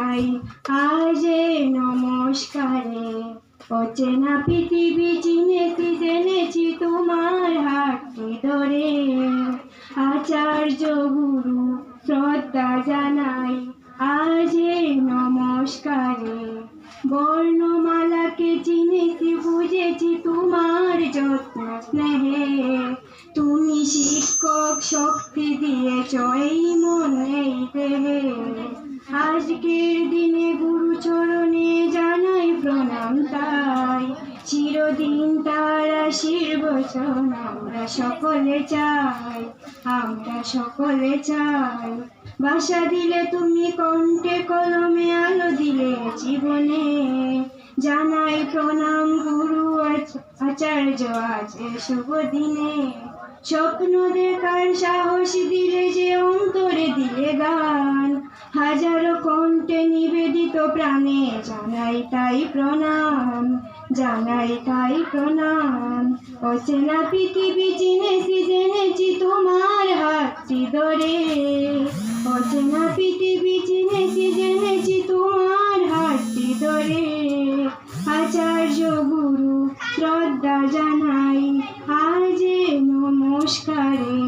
জানাই আজ নমস্কারে। অচেনা পৃথিবী চিনেছি জেনেছি তোমার হাতটি ধরে। আচার্য গুরু শ্রদ্ধা জানাই আজ নমস্কারে। বর্ণমালাকে চিনেছি বুঝেছি তোমার যত্ন স্নেহে। তুমি শিক্ষক শক্তি দিয়েছ এই মন এই দেহে। আজকের দিনে গুরু চরণে জানাই প্রণাম তাই। চিরদিন তার আশীর্বচন আমরা সকলে চাই, আমরা সকলে চাই। ভাষা দিলে তুমি কণ্ঠে কলমে আলো দিলে জীবনে। জানাই প্রণাম গুরু আচার্য আজ শুভ দিনে। স্বপ্ন দেখার সাহস দিলে যে অন্তরে দিলে গান। হাজারো কণ্ঠে নিবেদিত প্রাণে জানাই তাই প্রণাম, জানাই তাই প্রণাম। অচেনা পৃথিবী চিনেছি জেনেছি তোমার হাতটি ধরে। অচেনা পৃথিবী চিনেছি জেনেছি তোমার হাতটি ধরে। আচার্য গুরু শ্রদ্ধা জানাই আজ নমস্কারে।